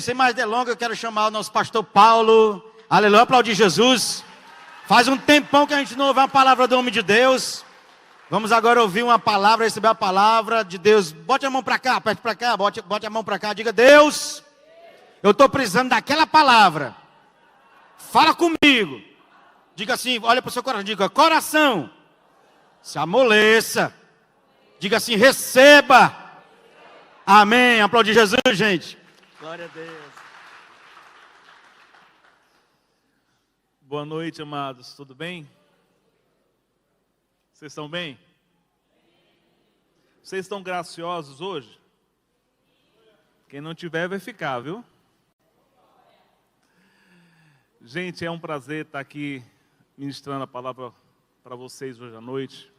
sem mais delongas, eu quero chamar o nosso pastor Paulo. Aleluia, aplaudir Jesus. Faz um tempão que a gente não ouve uma palavra do homem de Deus. Vamos agora ouvir uma palavra, receber a palavra de Deus. Bote a mão para cá, aperte para cá, bote a mão para cá. Diga, Deus, eu estou precisando daquela palavra. Fala comigo. Diga assim, olha para o seu coração. Diga, coração, se amoleça. Diga assim, receba. Amém. Aplaudir Jesus, gente. Glória a Deus. Boa noite, amados. Tudo bem? Vocês estão bem? Vocês estão graciosos hoje? Quem não tiver vai ficar, viu? Gente, é um prazer estar aqui ministrando a palavra para vocês hoje à noite.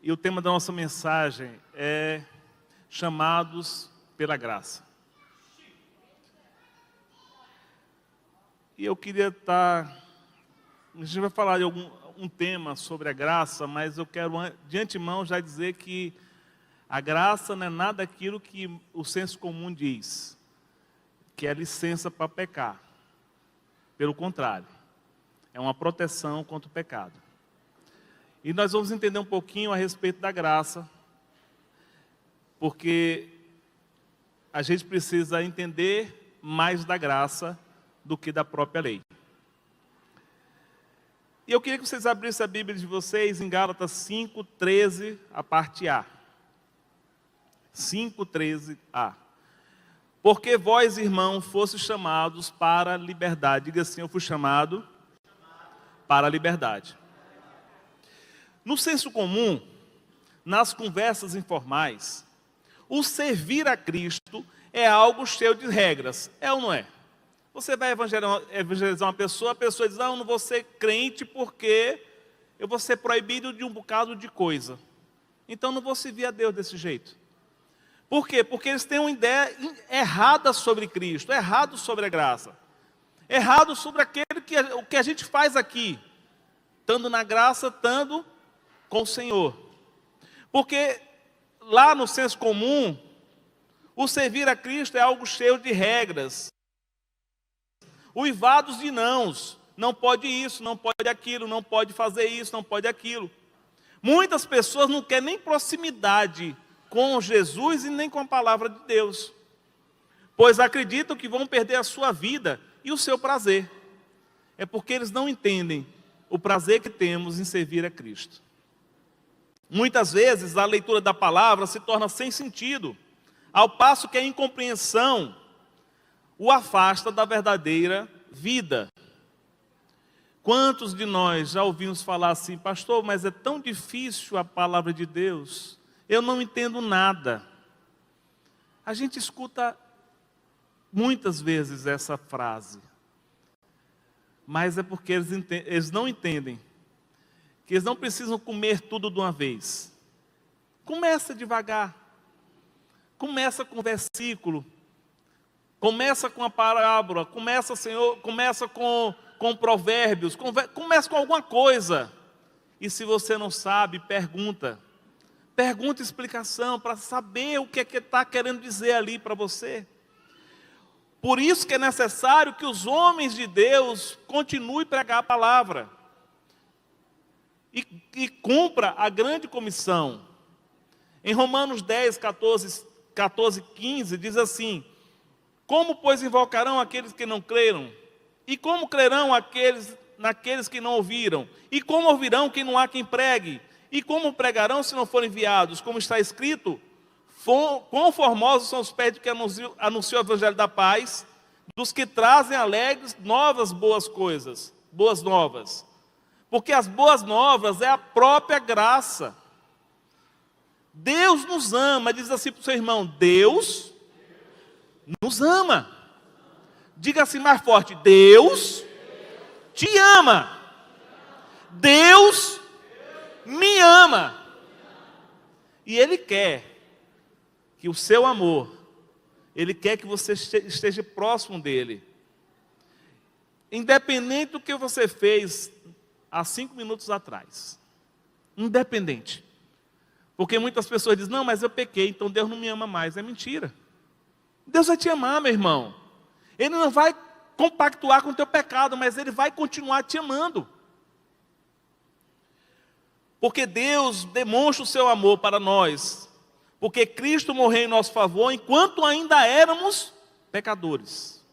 E o tema da nossa mensagem é chamados pela graça. E eu queria estar... A gente vai falar de um tema sobre a graça, mas eu quero de antemão já dizer que a graça não é nada daquilo que o senso comum diz, que é licença para pecar. Pelo contrário, é uma proteção contra o pecado. E nós vamos entender um pouquinho a respeito da graça, porque a gente precisa entender mais da graça do que da própria lei. E eu queria que vocês abrissem a Bíblia de vocês em Gálatas 5:13, a parte A. 5:13a. Porque vós, irmãos, fostes chamados para a liberdade. Diga assim, eu fui chamado para a liberdade. No senso comum, nas conversas informais, o servir a Cristo é algo cheio de regras. É ou não é? Você vai evangelizar uma pessoa, a pessoa diz, não vou ser crente porque eu vou ser proibido de um bocado de coisa. Então não vou servir a Deus desse jeito. Por quê? Porque eles têm uma ideia errada sobre Cristo, errado sobre a graça. Errado sobre o que a gente faz aqui, estando na graça, estando com o Senhor. Porque lá no senso comum, o servir a Cristo é algo cheio de regras. Uivados de nãos. Não pode isso, não pode aquilo, não pode fazer isso, não pode aquilo. Muitas pessoas não querem nem proximidade com Jesus e nem com a palavra de Deus, pois acreditam que vão perder a sua vida e o seu prazer. É porque eles não entendem o prazer que temos em servir a Cristo. Muitas vezes a leitura da palavra se torna sem sentido, ao passo que a incompreensão o afasta da verdadeira vida. Quantos de nós já ouvimos falar assim, pastor, mas é tão difícil a palavra de Deus, eu não entendo nada. A gente escuta muitas vezes essa frase, mas é porque eles não entendem que eles não precisam comer tudo de uma vez. Começa devagar, começa com o versículo, começa com a parábola, começa com provérbios, começa com alguma coisa. E se você não sabe, pergunta explicação para saber o que é que está querendo dizer ali para você. Por isso que é necessário que os homens de Deus continuem a pregar a palavra e cumpra a grande comissão. Em Romanos 10, 14, 15 diz assim, como pois invocarão aqueles que não creram? E como crerão naqueles que não ouviram? E como ouvirão que não há quem pregue? E como pregarão se não forem enviados? Como está escrito, quão formosos são os pés de que anunciam o evangelho da paz, dos que trazem alegres novas boas coisas, boas novas. Porque as boas novas é a própria graça. Deus nos ama, diz assim para o seu irmão, Deus nos ama. Diga assim mais forte, Deus te ama. Deus me ama. E Ele quer que o seu amor, Ele quer que você esteja próximo dEle. Independente do que você fez há 5 minutos atrás. Independente. Porque muitas pessoas dizem, não, mas eu pequei, então Deus não me ama mais. É mentira. Deus vai te amar, meu irmão. Ele não vai compactuar com o teu pecado, mas Ele vai continuar te amando. Porque Deus demonstra o seu amor para nós. Porque Cristo morreu em nosso favor enquanto ainda éramos pecadores.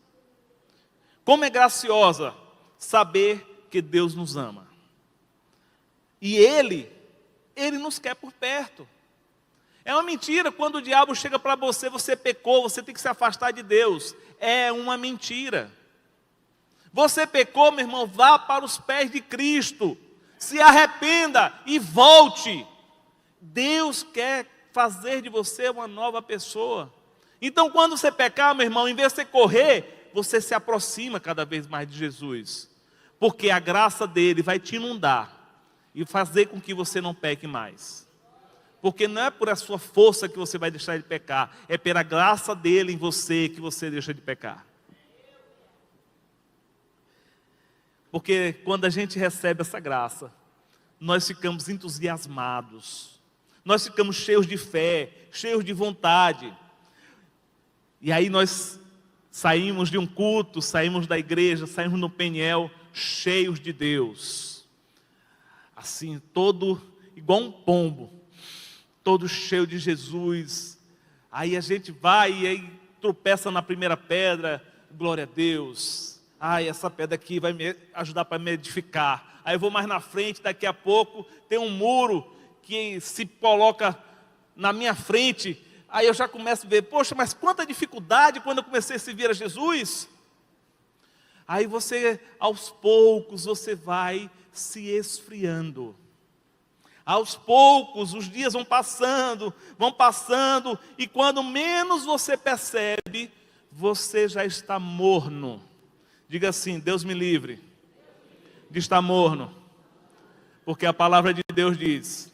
Como é graciosa saber que Deus nos ama. E Ele nos quer por perto. É uma mentira quando o diabo chega para você, você pecou, você tem que se afastar de Deus. É uma mentira. Você pecou, meu irmão, vá para os pés de Cristo. Se arrependa e volte. Deus quer fazer de você uma nova pessoa. Então, quando você pecar, meu irmão, em vez de você correr, você se aproxima cada vez mais de Jesus. Porque a graça dele vai te inundar e fazer com que você não peque mais. Porque não é por a sua força que você vai deixar de pecar, é pela graça dele em você que você deixa de pecar. Porque quando a gente recebe essa graça, nós ficamos entusiasmados, nós ficamos cheios de fé, cheios de vontade. E aí nós saímos de um culto, saímos da igreja, saímos no Peniel, cheios de Deus. Assim, todo igual um pombo, todo cheio de Jesus. Aí a gente vai e aí tropeça na primeira pedra, glória a Deus. Ai, essa pedra aqui vai me ajudar para me edificar. Aí eu vou mais na frente, daqui a pouco tem um muro que se coloca na minha frente. Aí eu já começo a ver, poxa, mas quanta dificuldade quando eu comecei a servir a Jesus. Aí você, aos poucos, você vai se esfriando. Aos poucos, os dias vão passando, e quando menos você percebe, você já está morno. Diga assim, Deus me livre de estar morno. Porque a palavra de Deus diz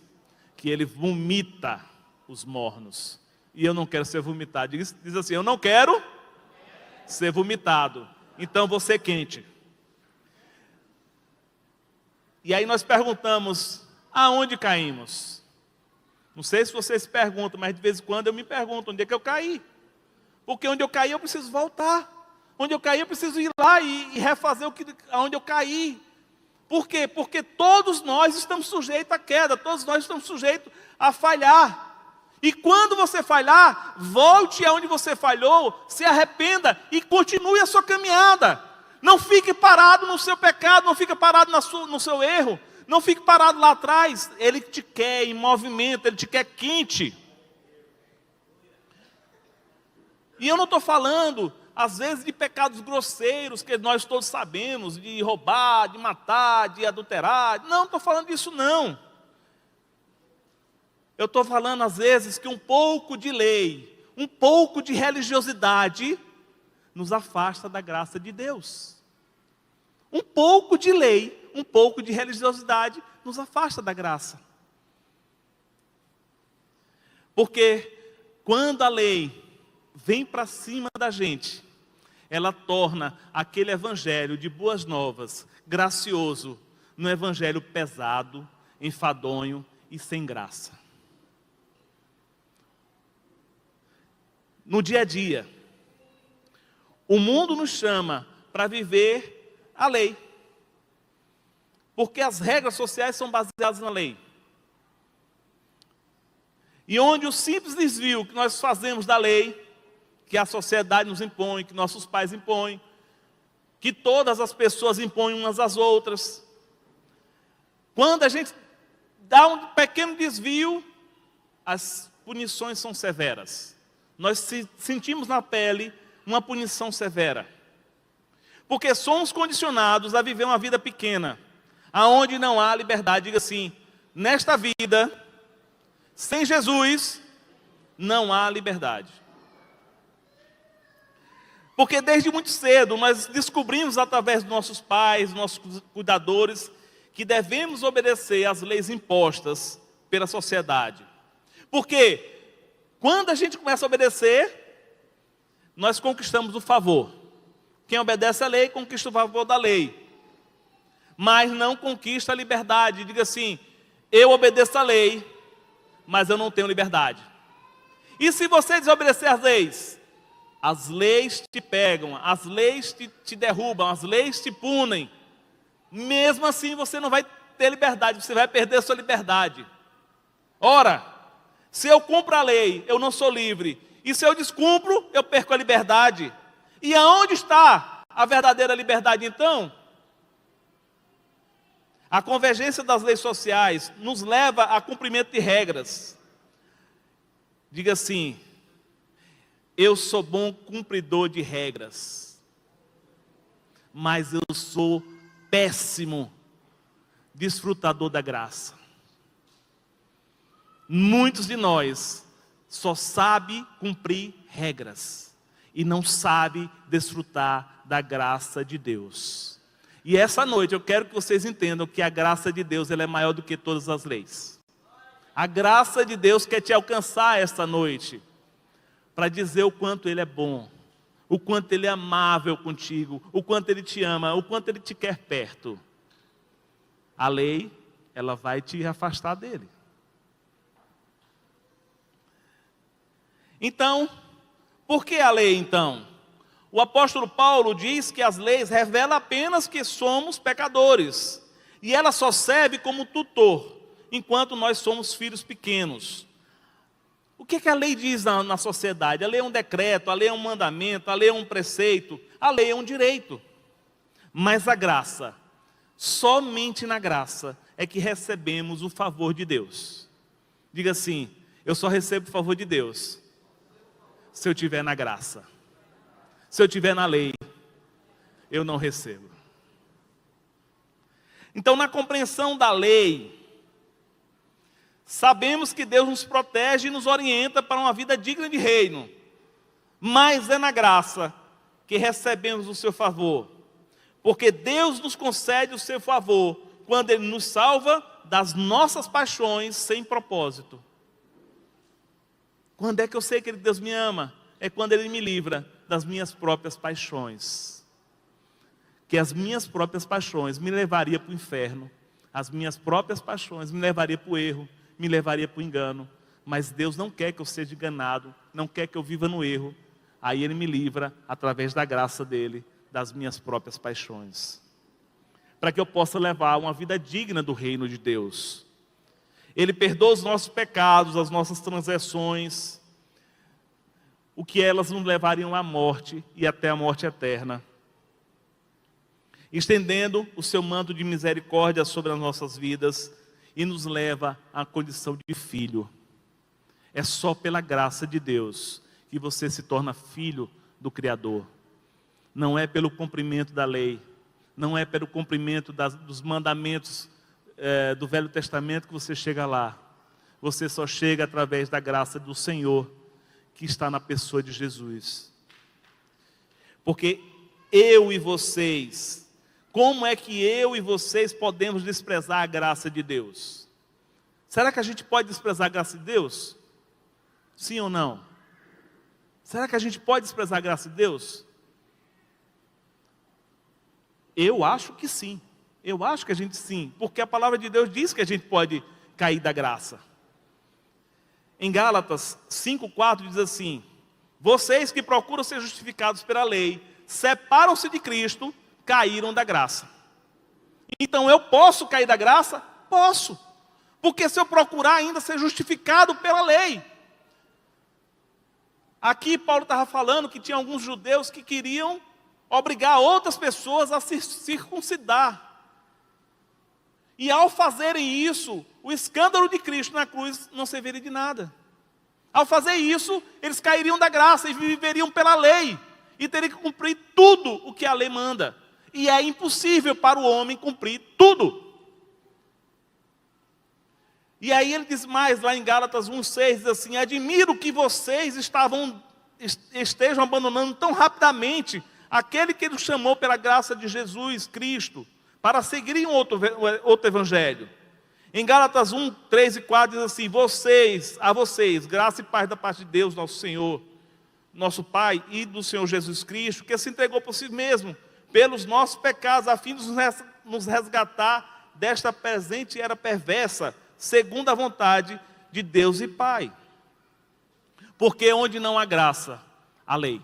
que Ele vomita os mornos. E eu não quero ser vomitado. Diz assim, eu não quero ser vomitado. Então vou ser quente. E aí nós perguntamos, aonde caímos? Não sei se vocês se perguntam, mas de vez em quando eu me pergunto, onde é que eu caí? Porque onde eu caí eu preciso voltar. Onde eu caí eu preciso ir lá e refazer onde eu caí. Por quê? Porque todos nós estamos sujeitos à queda, todos nós estamos sujeitos a falhar. E quando você falhar, volte aonde você falhou, se arrependa e continue a sua caminhada. Não fique parado no seu pecado, não fique parado no seu erro, não fique parado lá atrás. Ele te quer em movimento, Ele te quer quente. E eu não estou falando, às vezes, de pecados grosseiros, que nós todos sabemos, de roubar, de matar, de adulterar. Não estou falando disso não. Eu estou falando, às vezes, que um pouco de lei, um pouco de religiosidade, nos afasta da graça de Deus. Um pouco de lei, um pouco de religiosidade, nos afasta da graça. Porque quando a lei vem para cima da gente, ela torna aquele evangelho de boas novas, gracioso, num evangelho pesado, enfadonho e sem graça. No dia a dia, o mundo nos chama para viver a lei, porque as regras sociais são baseadas na lei. E onde o simples desvio que nós fazemos da lei, que a sociedade nos impõe, que nossos pais impõem, que todas as pessoas impõem umas às outras. Quando a gente dá um pequeno desvio, as punições são severas. Nós sentimos na pele uma punição severa. Porque somos condicionados a viver uma vida pequena, aonde não há liberdade. Diga assim, nesta vida, sem Jesus, não há liberdade. Porque desde muito cedo nós descobrimos através dos nossos pais, dos nossos cuidadores, que devemos obedecer às leis impostas pela sociedade. Porque quando a gente começa a obedecer, nós conquistamos o favor. Quem obedece à lei, conquista o favor da lei. Mas não conquista a liberdade. Diga assim, eu obedeço à lei, mas eu não tenho liberdade. E se você desobedecer às leis, as leis te pegam, as leis te derrubam, as leis te punem, mesmo assim você não vai ter liberdade, você vai perder a sua liberdade. Ora, se eu cumpro a lei, eu não sou livre, e se eu descumpro, eu perco a liberdade. E aonde está a verdadeira liberdade então? A convergência das leis sociais nos leva a cumprimento de regras. Diga assim: eu sou bom cumpridor de regras, mas eu sou péssimo desfrutador da graça. Muitos de nós só sabem cumprir regras e não sabem desfrutar da graça de Deus. E essa noite eu quero que vocês entendam que a graça de Deus ela é maior do que todas as leis. A graça de Deus quer te alcançar esta noite para dizer o quanto Ele é bom, o quanto Ele é amável contigo, o quanto Ele te ama, o quanto Ele te quer perto. A lei, ela vai te afastar dele. Então, por que a lei então? O apóstolo Paulo diz que as leis revelam apenas que somos pecadores, e ela só serve como tutor, enquanto nós somos filhos pequenos. O que a lei diz na sociedade? A lei é um decreto, a lei é um mandamento, a lei é um preceito, a lei é um direito. Mas a graça, somente na graça, é que recebemos o favor de Deus. Diga assim: eu só recebo o favor de Deus se eu estiver na graça. Se eu estiver na lei, eu não recebo. Então, na compreensão da lei, sabemos que Deus nos protege e nos orienta para uma vida digna de reino. Mas é na graça que recebemos o seu favor. Porque Deus nos concede o seu favor quando Ele nos salva das nossas paixões sem propósito. Quando é que eu sei que Deus me ama? É quando Ele me livra das minhas próprias paixões. Que as minhas próprias paixões me levariam para o inferno. As minhas próprias paixões me levariam para o erro, me levaria para o engano. Mas Deus não quer que eu seja enganado, não quer que eu viva no erro. Aí Ele me livra, através da graça dEle, das minhas próprias paixões. Para que eu possa levar uma vida digna do reino de Deus. Ele perdoa os nossos pecados, as nossas transgressões, o que elas nos levariam à morte e até a morte eterna. Estendendo o seu manto de misericórdia sobre as nossas vidas e nos leva à condição de filho. É só pela graça de Deus que você se torna filho do Criador. Não é pelo cumprimento da lei, não é pelo cumprimento dos mandamentos do Velho Testamento que você chega lá. Você só chega através da graça do Senhor, que está na pessoa de Jesus. Porque eu e vocês, como é que eu e vocês podemos desprezar a graça de Deus? Será que a gente pode desprezar a graça de Deus? Sim ou não? Será que a gente pode desprezar a graça de Deus? Eu acho que sim. Eu acho que a gente sim. Porque a palavra de Deus diz que a gente pode cair da graça. Em Gálatas 5,4 diz assim: vocês que procuram ser justificados pela lei, separam-se de Cristo, caíram da graça. Então eu posso cair da graça? Posso. Porque se eu procurar ainda ser justificado pela lei. Aqui Paulo estava falando que tinha alguns judeus que queriam obrigar outras pessoas a se circuncidar. E ao fazerem isso, o escândalo de Cristo na cruz não serviria de nada. Ao fazer isso, eles cairiam da graça e viveriam pela lei. E teriam que cumprir tudo o que a lei manda. E é impossível para o homem cumprir tudo. E aí ele diz mais, lá em Gálatas 1,6, diz assim: admiro que vocês estejam abandonando tão rapidamente aquele que nos chamou pela graça de Jesus Cristo, para seguirem outro evangelho. Em Gálatas 1, 3 e 4 diz assim: a vocês, graça e paz da parte de Deus, nosso Senhor, nosso Pai, e do Senhor Jesus Cristo, que se entregou por si mesmo, pelos nossos pecados, a fim de nos resgatar desta presente era perversa, segundo a vontade de Deus e Pai. Porque onde não há graça, há lei.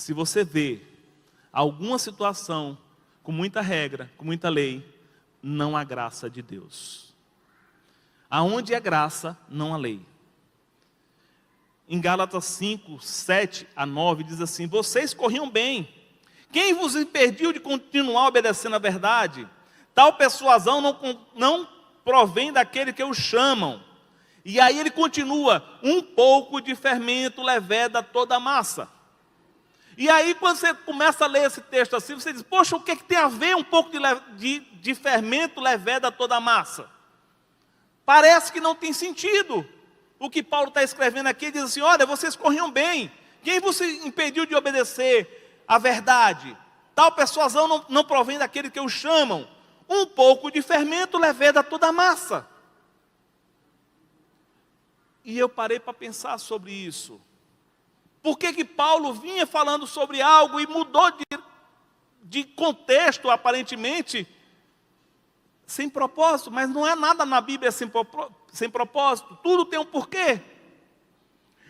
Se você vê alguma situação com muita regra, com muita lei, não há graça de Deus. Aonde é graça, não há lei. Em Gálatas 5, 7 a 9, diz assim: vocês corriam bem. Quem vos impediu de continuar obedecendo a verdade? Tal persuasão não provém daquele que os chamam. E aí ele continua: um pouco de fermento leveda toda a massa. E aí quando você começa a ler esse texto assim, você diz: poxa, o que tem a ver um pouco de fermento leveda toda a massa? Parece que não tem sentido. O que Paulo está escrevendo aqui diz assim: olha, vocês corriam bem. Quem vos impediu de obedecer a verdade? Tal persuasão não provém daquele que os chamam. Um pouco de fermento leveda toda a massa. E eu parei para pensar sobre isso. Por que Paulo vinha falando sobre algo e mudou de contexto, aparentemente, sem propósito? Mas não é nada na Bíblia sem propósito. Tudo tem um porquê.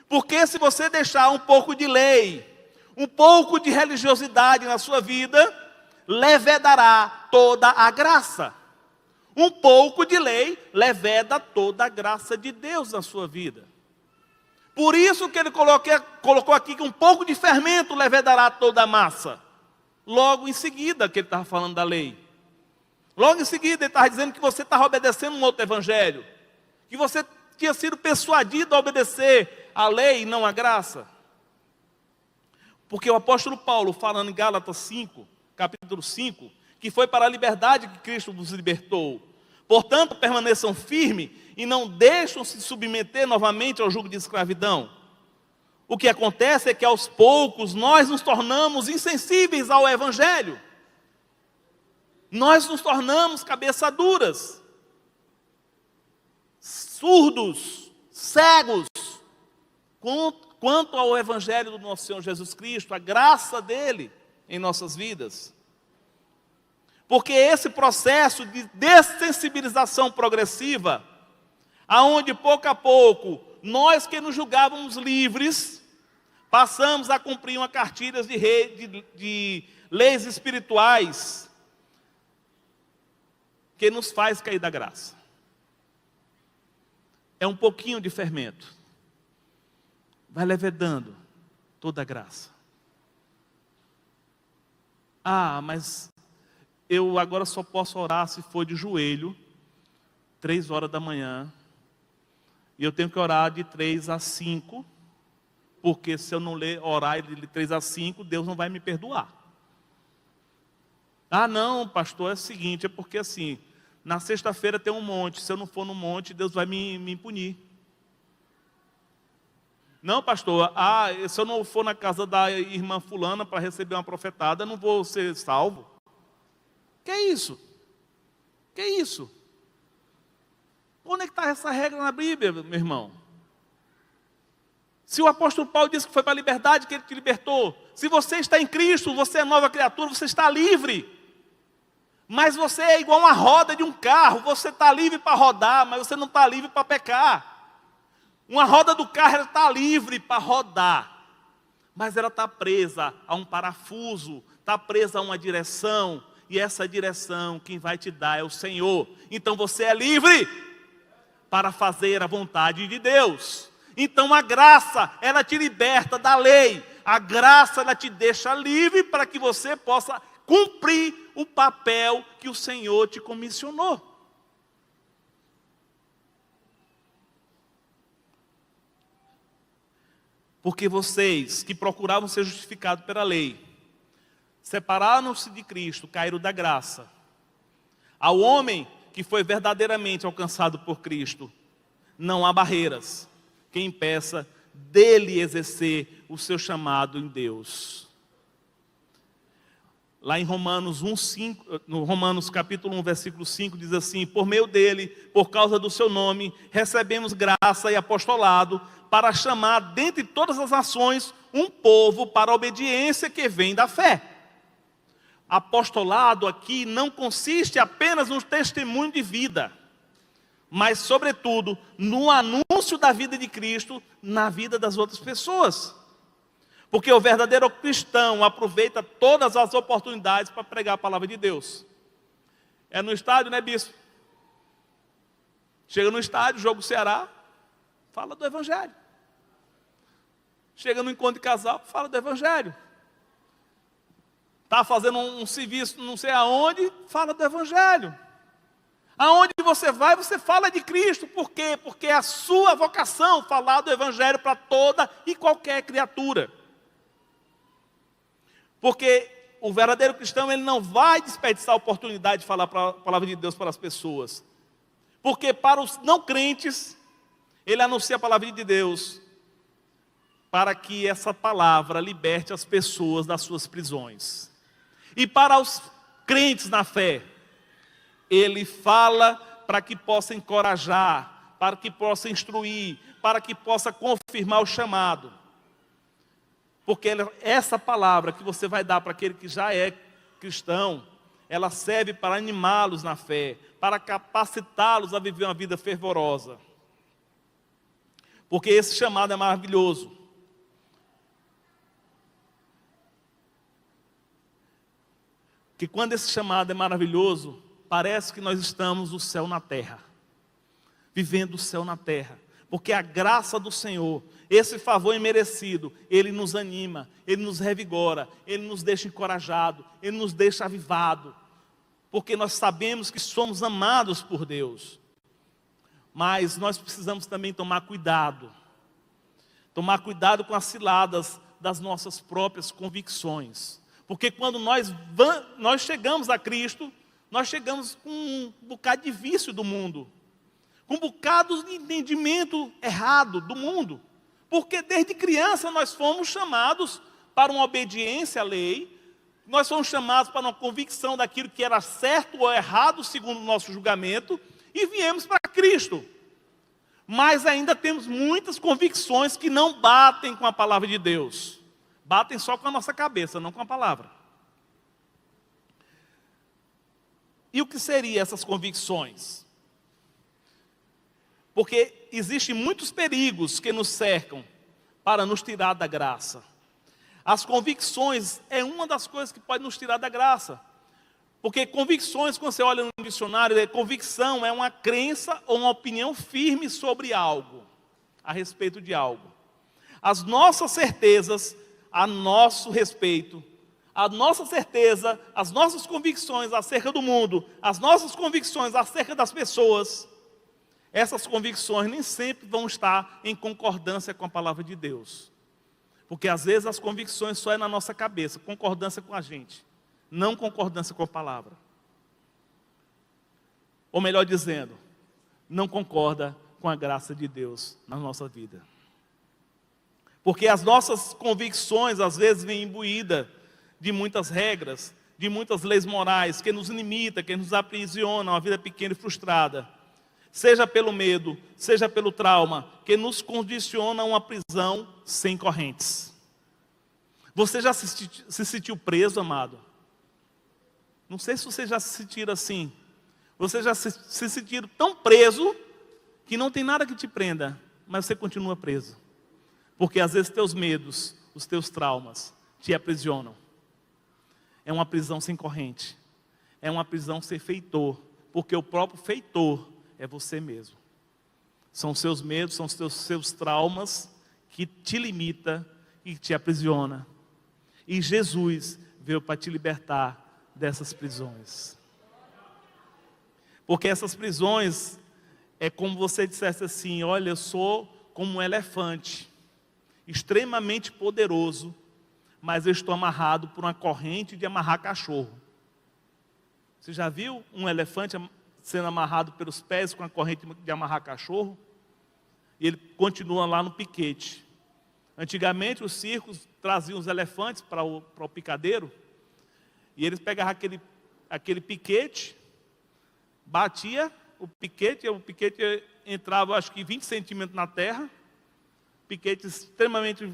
Porque se você deixar um pouco de lei, um pouco de religiosidade na sua vida, levedará toda a graça. Um pouco de lei leveda toda a graça de Deus na sua vida. Por isso que ele colocou aqui que um pouco de fermento levedará toda a massa. Logo em seguida que ele estava falando da lei. Logo em seguida ele estava dizendo que você estava obedecendo um outro evangelho. Que você tinha sido persuadido a obedecer a lei e não a graça. Porque o apóstolo Paulo, falando em Gálatas 5, capítulo 5, que foi para a liberdade que Cristo nos libertou. Portanto, permaneçam firmes e não deixam se submeter novamente ao jugo de escravidão. O que acontece é que aos poucos nós nos tornamos insensíveis ao evangelho. Nós nos tornamos cabeça duras, surdos, cegos, quanto ao evangelho do nosso Senhor Jesus Cristo, a graça dele em nossas vidas. Porque esse processo de dessensibilização progressiva, aonde pouco a pouco, nós que nos julgávamos livres, passamos a cumprir uma cartilha de leis espirituais, que nos faz cair da graça. É um pouquinho de fermento. Vai levedando toda a graça. Ah, mas eu agora só posso orar se for de joelho, 3 horas da manhã. E eu tenho que orar de 3 a 5, porque se eu não orar de 3 a 5, Deus não vai me perdoar. Ah, não, pastor, é o seguinte, é porque assim, na sexta-feira tem um monte, se eu não for no monte, Deus vai me punir. Não, pastor, se eu não for na casa da irmã fulana para receber uma profetada, eu não vou ser salvo. Que é isso? Que é isso? Onde é que está essa regra na Bíblia, meu irmão? Se o apóstolo Paulo disse que foi para a liberdade que ele te libertou, se você está em Cristo, você é nova criatura, você está livre. Mas você é igual uma roda de um carro, você está livre para rodar, mas você não está livre para pecar. Uma roda do carro ela está livre para rodar, mas ela está presa a um parafuso, está presa a uma direção, e essa direção quem vai te dar é o Senhor. Então você é livre para fazer a vontade de Deus. Então a graça, ela te liberta da lei. A graça, ela te deixa livre para que você possa cumprir o papel que o Senhor te comissionou. Porque vocês que procuravam ser justificados pela lei, separaram-se de Cristo, caíram da graça. Ao homem que foi verdadeiramente alcançado por Cristo, não há barreiras que impeça dele exercer o seu chamado em Deus. Lá em Romanos 1:5, no Romanos capítulo 1, versículo 5, diz assim: por meio dele, por causa do seu nome, recebemos graça e apostolado para chamar dentre todas as nações um povo para a obediência que vem da fé. Apostolado aqui não consiste apenas no testemunho de vida, mas sobretudo no anúncio da vida de Cristo na vida das outras pessoas. Porque o verdadeiro cristão aproveita todas as oportunidades para pregar a palavra de Deus. É no estádio, né, bispo? Chega no estádio, jogo do Ceará, fala do Evangelho. Chega no encontro de casal, fala do Evangelho. Está fazendo um serviço não sei aonde, fala do Evangelho. Aonde você vai, você fala de Cristo. Por quê? Porque é a sua vocação falar do Evangelho para toda e qualquer criatura. Porque o verdadeiro cristão, ele não vai desperdiçar a oportunidade de falar a palavra de Deus para as pessoas. Porque para os não crentes, ele anuncia a palavra de Deus para que essa palavra liberte as pessoas das suas prisões. E para os crentes na fé, ele fala para que possa encorajar, para que possa instruir, para que possa confirmar o chamado. Porque essa palavra que você vai dar para aquele que já é cristão, ela serve para animá-los na fé, para capacitá-los a viver uma vida fervorosa. Porque esse chamado é maravilhoso. Que quando esse chamado é maravilhoso, parece que nós estamos no céu na terra, vivendo o céu na terra, porque a graça do Senhor, esse favor imerecido, Ele nos anima, Ele nos revigora, Ele nos deixa encorajado, Ele nos deixa avivado, porque nós sabemos que somos amados por Deus, mas nós precisamos também tomar cuidado com as ciladas das nossas próprias convicções, porque quando nós chegamos a Cristo, nós chegamos com um bocado de vício do mundo, com um bocado de entendimento errado do mundo, porque desde criança nós fomos chamados para uma obediência à lei, nós fomos chamados para uma convicção daquilo que era certo ou errado segundo o nosso julgamento, e viemos para Cristo. Mas ainda temos muitas convicções que não batem com a palavra de Deus, batem só com a nossa cabeça, não com a palavra. E o que seriam essas convicções? Porque existem muitos perigos que nos cercam para nos tirar da graça. As convicções é uma das coisas que pode nos tirar da graça. Porque convicções, quando você olha no dicionário, convicção é uma crença ou uma opinião firme sobre algo, a respeito de algo. As nossas certezas a nosso respeito, a nossa certeza, as nossas convicções acerca do mundo, as nossas convicções acerca das pessoas, essas convicções nem sempre vão estar em concordância com a palavra de Deus. Porque às vezes as convicções só é na nossa cabeça, concordância com a gente, não concordância com a palavra. Ou melhor dizendo, não concorda com a graça de Deus na nossa vida. Porque as nossas convicções às vezes vêm imbuídas de muitas regras, de muitas leis morais que nos limitam, que nos aprisionam a vida pequena e frustrada. Seja pelo medo, seja pelo trauma, que nos condiciona a uma prisão sem correntes. Você já se sentiu preso, amado? Não sei se você já se sentiu assim. Você já se sentiu tão preso que não tem nada que te prenda, mas você continua preso. Porque às vezes teus medos, os teus traumas te aprisionam. É uma prisão sem corrente. É uma prisão sem feitor. Porque o próprio feitor é você mesmo. São os seus medos, são os seus traumas que te limita e te aprisiona. E Jesus veio para te libertar dessas prisões. Porque essas prisões é como você dissesse assim: olha, eu sou como um elefante, extremamente poderoso, mas eu estou amarrado por uma corrente de amarrar cachorro. Você já viu um elefante sendo amarrado pelos pés com a corrente de amarrar cachorro? E ele continua lá no piquete. Antigamente os circos traziam os elefantes para o picadeiro, e eles pegavam aquele piquete, batia o piquete entrava acho que 20 centímetros na terra, piquete extremamente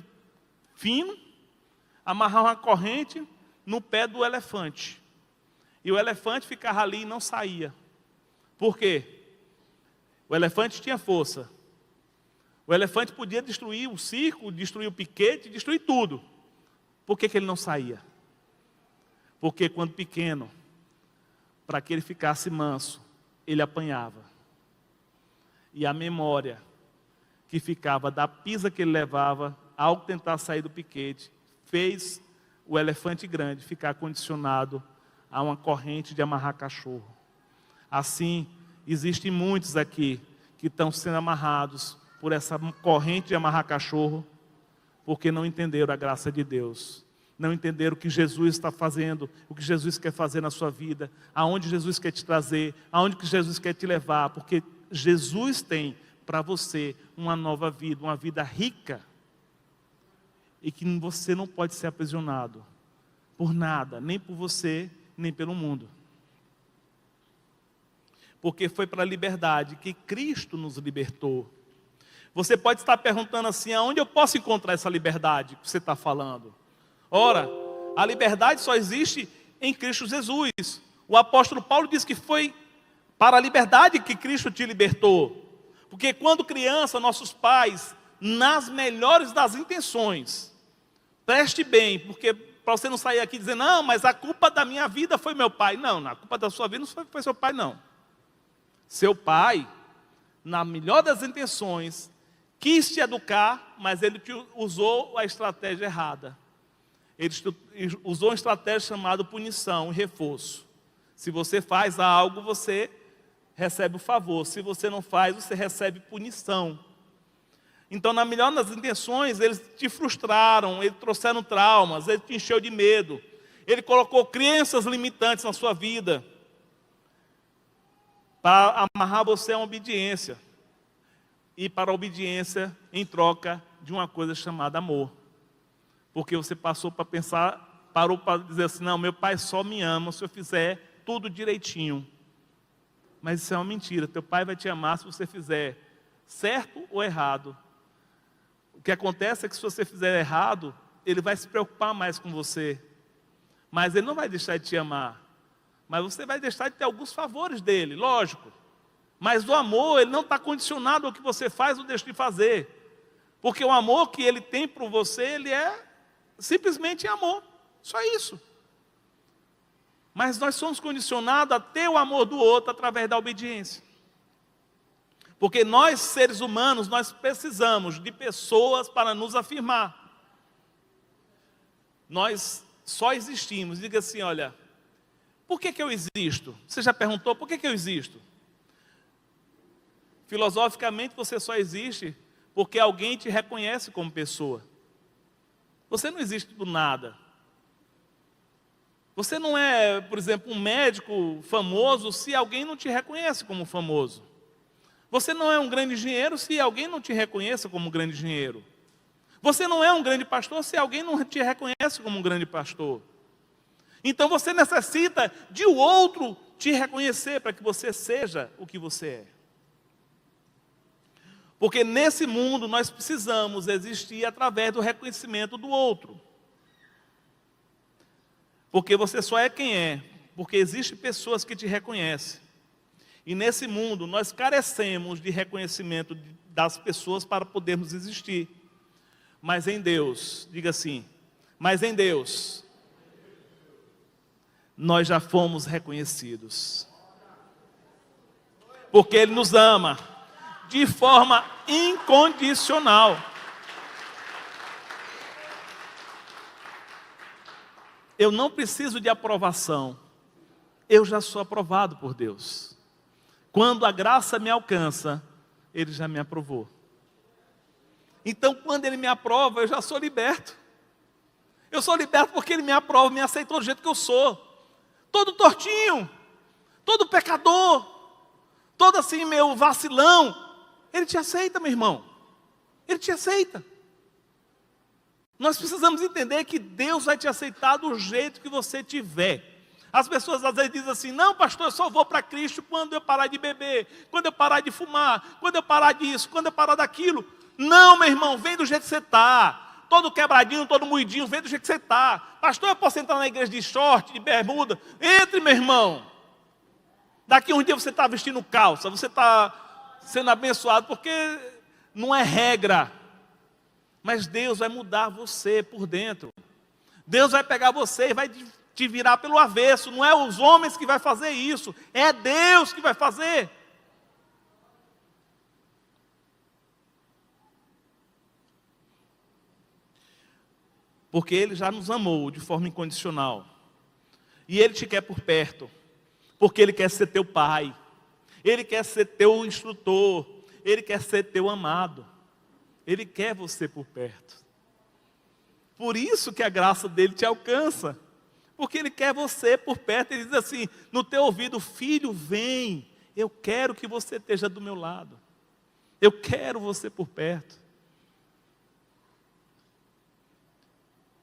fino, amarrava uma corrente no pé do elefante. E o elefante ficava ali e não saía. Por quê? O elefante tinha força. O elefante podia destruir o circo, destruir o piquete, destruir tudo. Por que ele não saía? Porque quando pequeno, para que ele ficasse manso, ele apanhava. E a memória que ficava da pisa que ele levava, ao tentar sair do piquete, fez o elefante grande ficar condicionado a uma corrente de amarrar cachorro. Assim, existem muitos aqui que estão sendo amarrados por essa corrente de amarrar cachorro, porque não entenderam a graça de Deus. Não entenderam o que Jesus está fazendo, o que Jesus quer fazer na sua vida, aonde Jesus quer te trazer, aonde que Jesus quer te levar, porque Jesus tem para você uma nova vida, uma vida rica, e que você não pode ser aprisionado por nada, nem por você, nem pelo mundo. Porque foi para a liberdade que Cristo nos libertou. Você pode estar perguntando assim, aonde eu posso encontrar essa liberdade que você está falando? Ora, a liberdade só existe em Cristo Jesus. O apóstolo Paulo diz que foi para a liberdade que Cristo te libertou. Porque quando criança, nossos pais, nas melhores das intenções, preste bem, porque para você não sair aqui dizendo, não, mas a culpa da minha vida foi meu pai. Não, a culpa da sua vida não foi seu pai, não. Seu pai, na melhor das intenções, quis te educar, mas ele usou a estratégia errada. Ele usou uma estratégia chamada punição e reforço. Se você faz algo, você recebe o favor. Se você não faz, você recebe punição. Então, na melhor das intenções, eles te frustraram, eles trouxeram traumas, ele te encheu de medo. Ele colocou crenças limitantes na sua vida para amarrar você a uma obediência. E para a obediência em troca de uma coisa chamada amor. Porque você passou para pensar, parou para dizer assim, não, meu pai só me ama se eu fizer tudo direitinho. Mas isso é uma mentira, teu pai vai te amar se você fizer certo ou errado. O que acontece é que se você fizer errado, ele vai se preocupar mais com você. Mas ele não vai deixar de te amar. Mas você vai deixar de ter alguns favores dele, lógico. Mas o amor, ele não está condicionado ao que você faz ou deixa de fazer. Porque o amor que ele tem por você, ele é simplesmente amor. Só isso. Mas nós somos condicionados a ter o amor do outro através da obediência. Porque nós, seres humanos, nós precisamos de pessoas para nos afirmar. Nós só existimos. Diga assim, olha, por que eu existo? Você já perguntou, por que eu existo? Filosoficamente, você só existe porque alguém te reconhece como pessoa. Você não existe do nada. Você não é, por exemplo, um médico famoso se alguém não te reconhece como famoso. Você não é um grande engenheiro se alguém não te reconheça como grande engenheiro. Você não é um grande pastor se alguém não te reconhece como um grande pastor. Então você necessita de o outro te reconhecer para que você seja o que você é. Porque nesse mundo nós precisamos existir através do reconhecimento do outro. Porque você só é quem é, porque existem pessoas que te reconhecem. E nesse mundo nós carecemos de reconhecimento das pessoas para podermos existir. Mas em Deus, diga assim, mas em Deus, nós já fomos reconhecidos. Porque Ele nos ama de forma incondicional. Eu não preciso de aprovação. Eu já sou aprovado por Deus. Quando a graça me alcança, Ele já me aprovou. Então, quando Ele me aprova, eu já sou liberto. Eu sou liberto porque Ele me aprova, me aceitou do jeito que eu sou. Todo tortinho, todo pecador, todo assim, meu vacilão. Ele te aceita, meu irmão. Ele te aceita. Nós precisamos entender que Deus vai te aceitar do jeito que você tiver. As pessoas às vezes dizem assim, não pastor, eu só vou para Cristo quando eu parar de beber, quando eu parar de fumar, quando eu parar disso, quando eu parar daquilo. Não, meu irmão, vem do jeito que você está. Todo quebradinho, todo moidinho, vem do jeito que você está. Pastor, eu posso entrar na igreja de short, de bermuda? Entre, meu irmão. Daqui um dia você está vestindo calça, você está sendo abençoado, porque não é regra. Mas Deus vai mudar você por dentro. Deus vai pegar você e vai te virar pelo avesso. Não é os homens que vai fazer isso, é Deus que vai fazer. Porque Ele já nos amou de forma incondicional. E Ele te quer por perto. Porque Ele quer ser teu pai. Ele quer ser teu instrutor. Ele quer ser teu amado. Ele quer você por perto. Por isso que a graça dele te alcança. Porque Ele quer você por perto. Ele diz assim, no teu ouvido: filho, vem. Eu quero que você esteja do meu lado. Eu quero você por perto.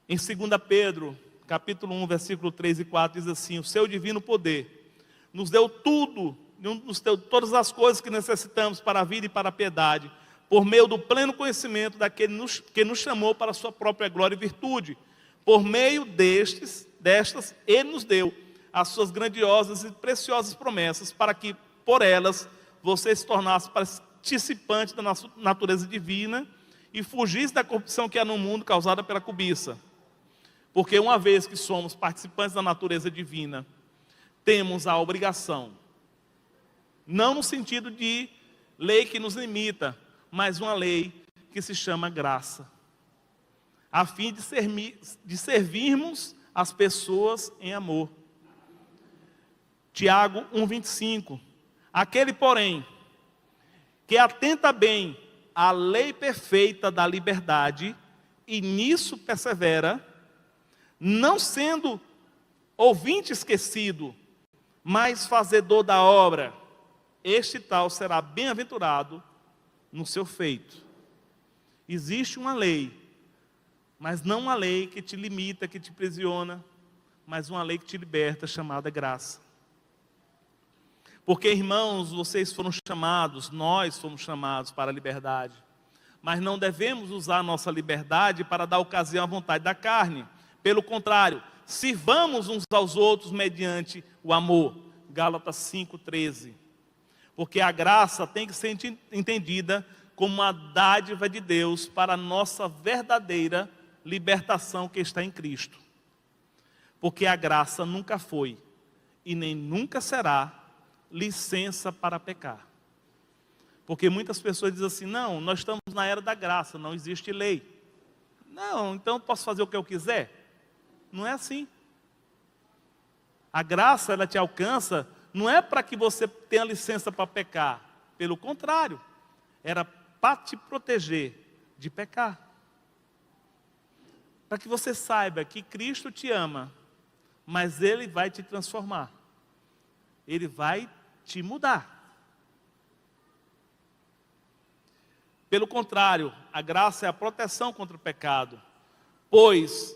Em 2 Pedro, capítulo 1, versículo 3 e 4, diz assim: o seu divino poder nos deu tudo, nos deu todas as coisas que necessitamos para a vida e para a piedade, por meio do pleno conhecimento daquele que nos chamou para a sua própria glória e virtude. Por meio destas, Ele nos deu as suas grandiosas e preciosas promessas, para que, por elas, você se tornasse participante da nossa natureza divina e fugisse da corrupção que há no mundo causada pela cobiça. Porque uma vez que somos participantes da natureza divina, temos a obrigação, não no sentido de lei que nos limita, mas uma lei que se chama graça, a fim de servirmos as pessoas em amor. Tiago 1,25. Aquele, porém, que atenta bem à lei perfeita da liberdade e nisso persevera, não sendo ouvinte esquecido, mas fazedor da obra, este tal será bem-aventurado no seu feito. Existe uma lei, mas não uma lei que te limita, que te aprisiona, mas uma lei que te liberta, chamada graça. Porque, irmãos, vocês foram chamados, nós fomos chamados para a liberdade, mas não devemos usar a nossa liberdade para dar ocasião à vontade da carne. Pelo contrário, sirvamos uns aos outros mediante o amor. Gálatas 5,13. Porque a graça tem que ser entendida como uma dádiva de Deus para a nossa verdadeira libertação que está em Cristo. Porque a graça nunca foi e nem nunca será licença para pecar. Porque muitas pessoas dizem assim: não, nós estamos na era da graça, não existe lei. Não, então eu posso fazer o que eu quiser? Não é assim. A graça, ela te alcança, não é para que você tenha licença para pecar. Pelo contrário, era para te proteger de pecar. Para que você saiba que Cristo te ama, mas Ele vai te transformar. Ele vai te mudar. Pelo contrário, a graça é a proteção contra o pecado, pois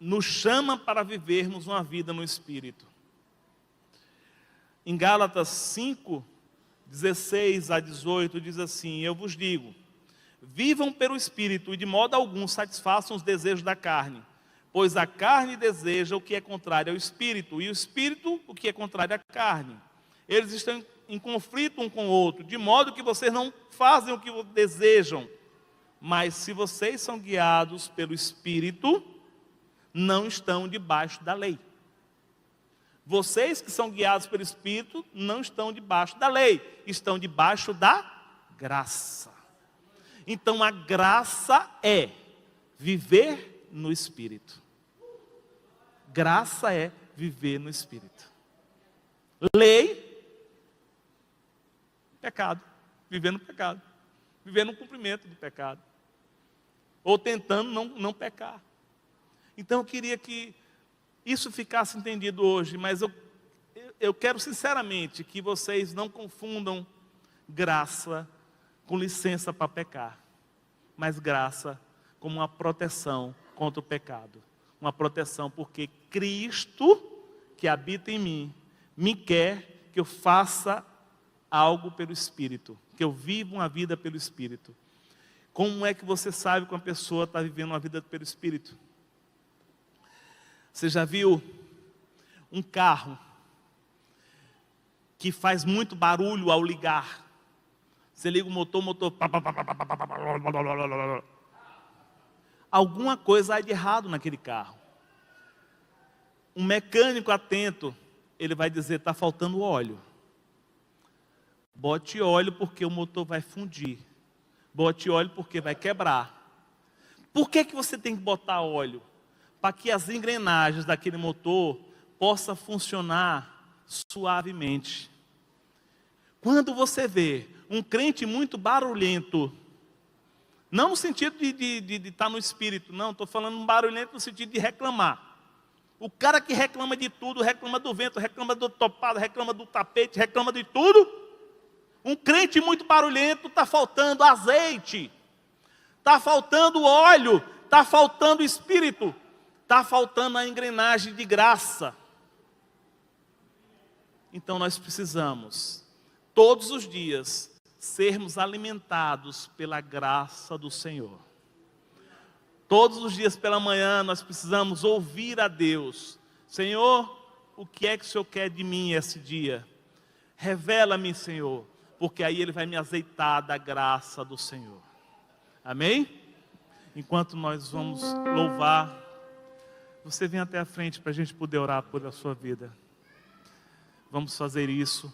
nos chama para vivermos uma vida no Espírito. Em Gálatas 5, 16 a 18, diz assim: eu vos digo, vivam pelo Espírito e de modo algum satisfaçam os desejos da carne, pois a carne deseja o que é contrário ao Espírito, e o Espírito o que é contrário à carne. Eles estão em conflito um com o outro, de modo que vocês não fazem o que desejam. Mas se vocês são guiados pelo Espírito, não estão debaixo da lei. Vocês que são guiados pelo Espírito não estão debaixo da lei, estão debaixo da graça. Então a graça é viver no Espírito. Graça é viver no Espírito. Lei, pecado, viver no pecado, viver no cumprimento do pecado, ou tentando não pecar. Então eu queria que isso ficasse entendido hoje, mas eu quero sinceramente que vocês não confundam graça com licença para pecar, mas graça como uma proteção contra o pecado, uma proteção porque Cristo que habita em mim me quer que eu faça algo pelo Espírito, que eu viva uma vida pelo Espírito. Como é que você sabe que uma pessoa está vivendo uma vida pelo Espírito? Você já viu um carro que faz muito barulho ao ligar? Você liga o motor, alguma coisa há de errado naquele carro. um mecânico atento, ele vai dizer: está faltando óleo. Bote óleo porque o motor vai fundir. Bote óleo porque vai quebrar. Por que você tem que botar óleo? Para que as engrenagens daquele motor possam funcionar suavemente. Quando você vê um crente muito barulhento, não no sentido de estar no espírito, não, estou falando um barulhento no sentido de reclamar. O cara que reclama de tudo, reclama do vento, reclama do topado, reclama do tapete, reclama de tudo. Um crente muito barulhento, está faltando azeite, está faltando óleo, está faltando espírito, está faltando a engrenagem de graça. Então nós precisamos, todos os dias, sermos alimentados pela graça do Senhor. Todos os dias pela manhã nós precisamos ouvir a Deus: Senhor, o que é que o Senhor quer de mim esse dia? Revela-me, Senhor, porque aí Ele vai me azeitar da graça do Senhor. Amém? Enquanto nós vamos louvar, você vem até a frente para a gente poder orar por a sua vida. Vamos fazer isso,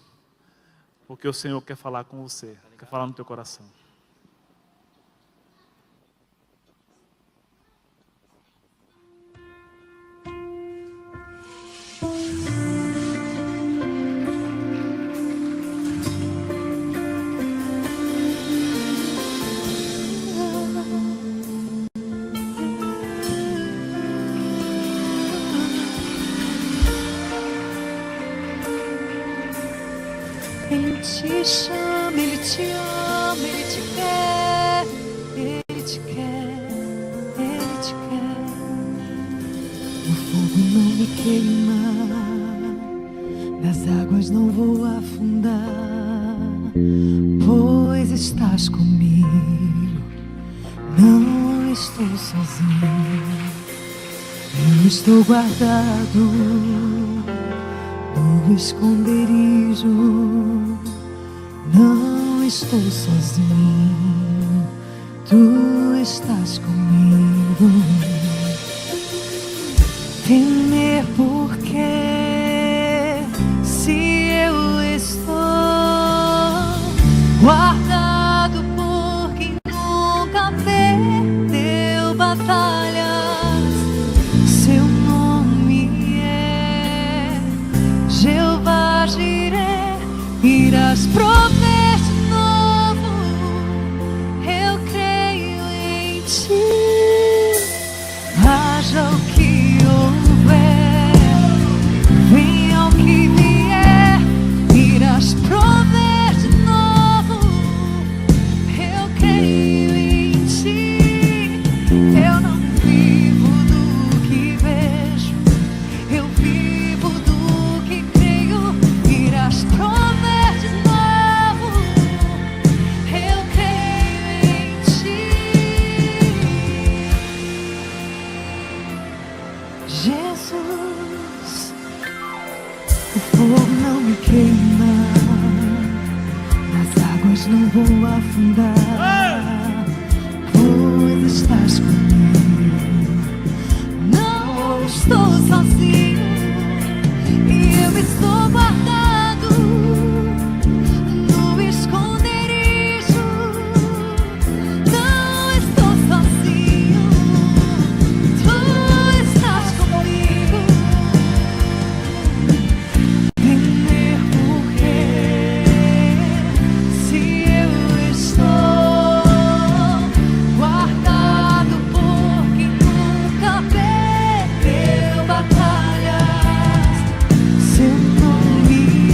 porque o Senhor quer falar com você, quer falar no teu coração. Ele te chama, Ele te ama, Ele te quer, Ele te quer, Ele te quer. O fogo não me queima, nas águas não vou afundar, pois estás comigo, não estou sozinho, eu estou guardado no esconderijo, não estou sozinho, tu estás comigo. Temer por quê? Se eu estou guardado por quem nunca perdeu batalhas, seu nome é Jeová Jireh. Irás prover de novo, eu creio em ti. Haja o que houver, venha o que vier, irás prover de novo, eu creio em ti. Eu não vivo do que vejo, eu vivo do que creio. Irás prover de novo, eu creio em ti. Jesus, o fogo não me queima, nas águas não vou afundar, pois estás comigo, não estou sozinho, e eu estou guardado no esconderijo, não estou sozinho, tu estás comigo. Temer por quê? Se eu estou guardado por quem nunca perdeu batalhas, seu nome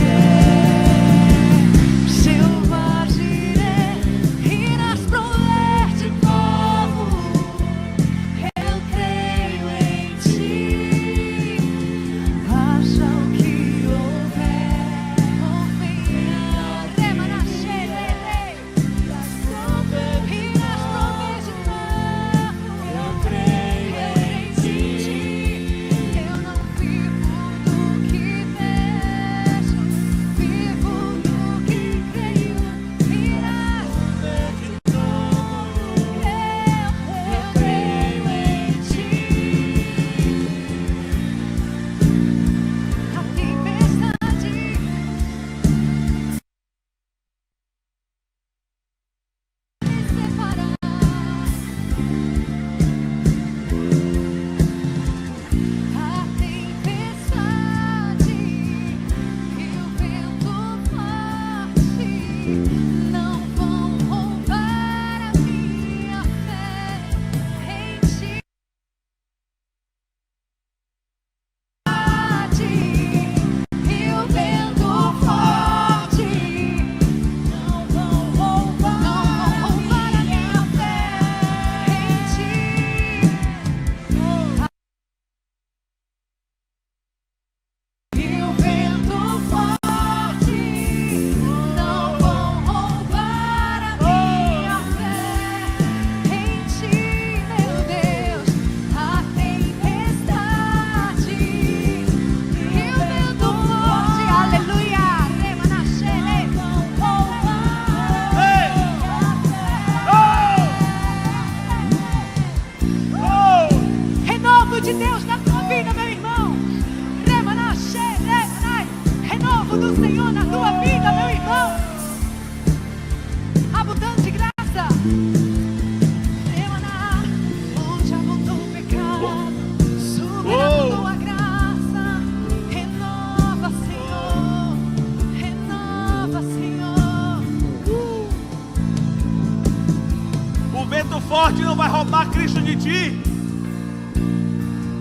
morte não vai roubar Cristo de ti.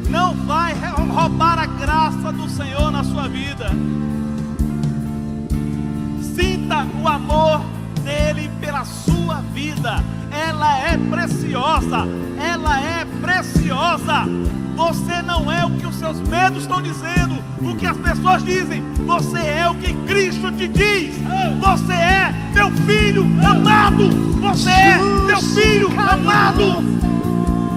Não vai roubar a graça do Senhor na sua vida. Sinta o amor dele pela sua vida. Ela é preciosa. Ela é preciosa. Você não é o que os seus medos estão dizendo, o que as pessoas dizem. Você é o que Cristo te diz. Você é meu filho amado. Você é meu filho amado.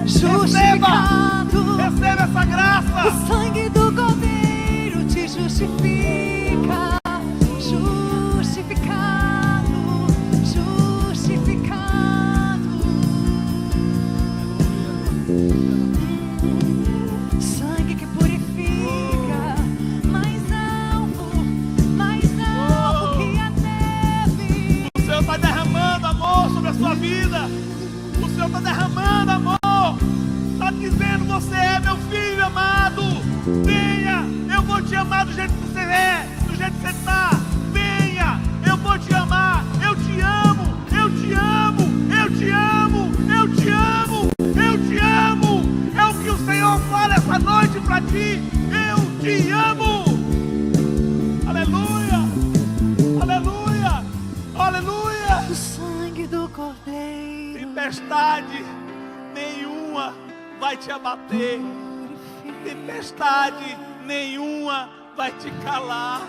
Justificado. Receba essa graça. O sangue do Cordeiro te justifica. Justificado. Justificado. Sangue que purifica. Mais alto que a neve. O Senhor está derramando amor sobre a sua vida. O Senhor está derramando amor. Está dizendo: você é meu filho amado. Venha, eu vou te amar do jeito que você é, do jeito que você está. Venha, eu vou te amar. Eu te amo, eu te amo, eu te amo, eu te amo, eu te amo. É o que o Senhor fala essa noite para ti. Eu te amo. Aleluia, aleluia, aleluia. O sangue do Cordeiro. Tempestade nenhuma vai te abater. Tempestade nenhuma vai te calar.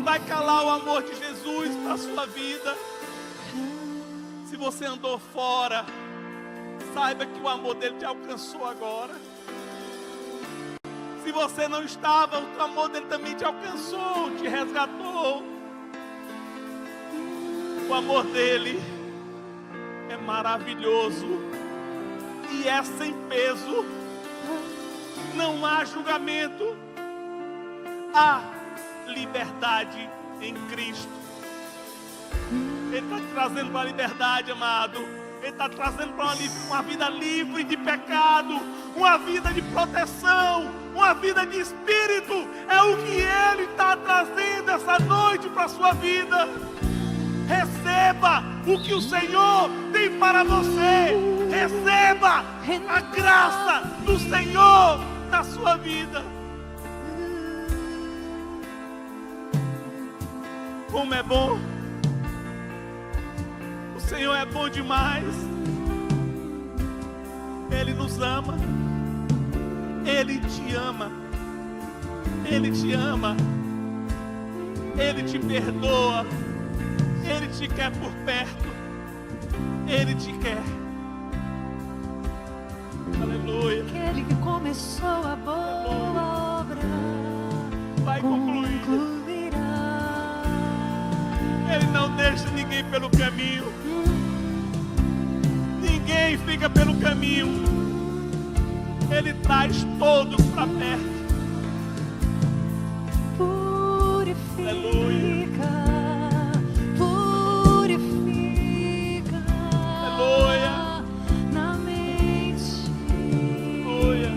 Vai calar o amor de Jesus para a sua vida. Se você andou fora, saiba que o amor dele te alcançou agora. Se você não estava, o amor dele também te alcançou, te resgatou. O amor dele é maravilhoso e é sem peso. Não há julgamento, há liberdade em Cristo. Ele está te trazendo para a liberdade, amado. Ele está trazendo para uma vida livre de pecado, uma vida de proteção, uma vida de espírito. É o que Ele está trazendo essa noite para a sua vida. Receba o que o Senhor tem para você. Receba a graça do Senhor na sua vida. Como é bom. O Senhor é bom demais. Ele nos ama. Ele te ama. Ele te ama. Ele te perdoa. Ele te quer por perto. Ele te quer. Aleluia. Aquele que começou a boa obra Vai concluir. concluirá. Ele não deixa ninguém pelo caminho. Ninguém fica pelo caminho. Ele traz todos para perto. Purifica. Aleluia. Purifica. Aleluia. Na mente. Aleluia.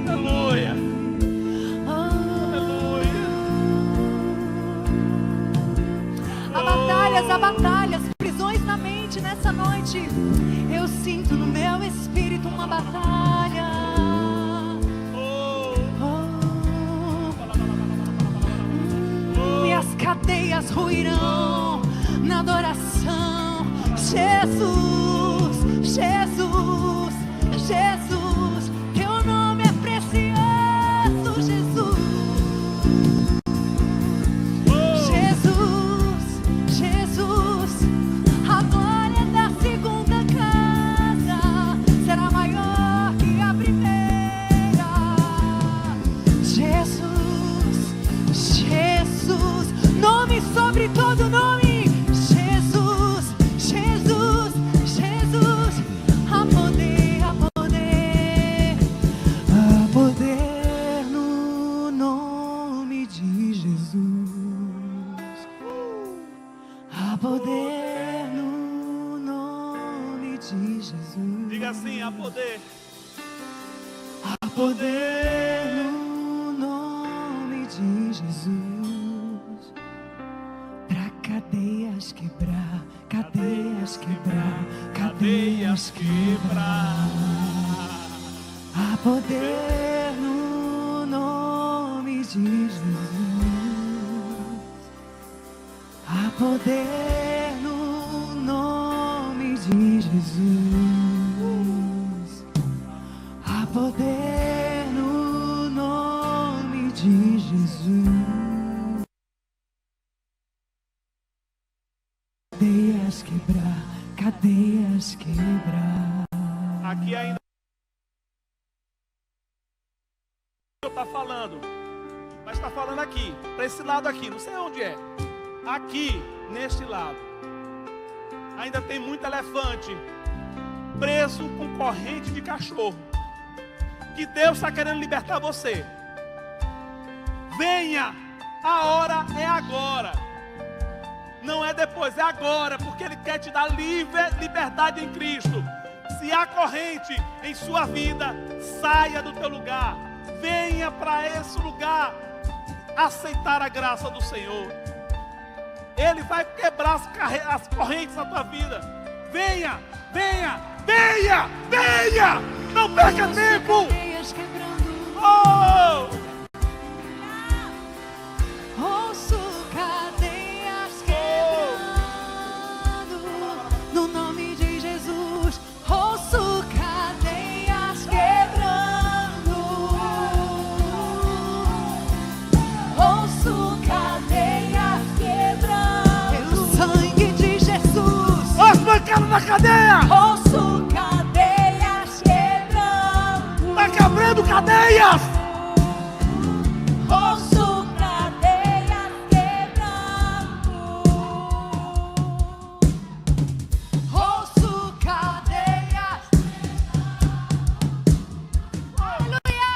Aleluia. Aleluia. Há batalhas, prisões na mente nessa noite. Eu sinto no meu espírito uma batalha. E as cadeias ruirão na adoração. Jesus, Jesus, Jesus, teu nome é precioso, Jesus. Jesus, Jesus, a glória da segunda casa será maior que a primeira. Jesus, Jesus, nome sobre todo nome. Jesus, Jesus, Jesus, há poder, há poder, há poder no nome de Jesus. Há poder no nome de Jesus. Diga assim: há poder. Há poder no nome de Jesus. Pra cadeias quebrar, cadeias quebrar, cadeias poder no nome de Jesus. Há poder no nome de Jesus. Há poder no nome de Jesus. Cadeias quebrar, cadeias quebrar. Aqui ainda está falando, mas está falando aqui, para esse lado aqui, não sei onde é. Aqui, neste lado, ainda tem muito elefante preso com corrente de cachorro. Que Deus está querendo libertar você. Venha, a hora é agora. Não é depois, é agora, porque Ele quer te dar liberdade em Cristo. Se há corrente em sua vida, saia do teu lugar. Venha para esse lugar aceitar a graça do Senhor. Ele vai quebrar as correntes da tua vida. Venha, venha, venha, venha. Não perca tempo. Oh! Ouço cadeias quebrando no nome de Jesus. Ouço cadeias quebrando. Ouço cadeias quebrando. Pelo sangue de Jesus. As pancadas na cadeia. Ouço cadeias quebrando. Está quebrando cadeias. Ouço cadeias quebrando. Ouço cadeias. Aleluia.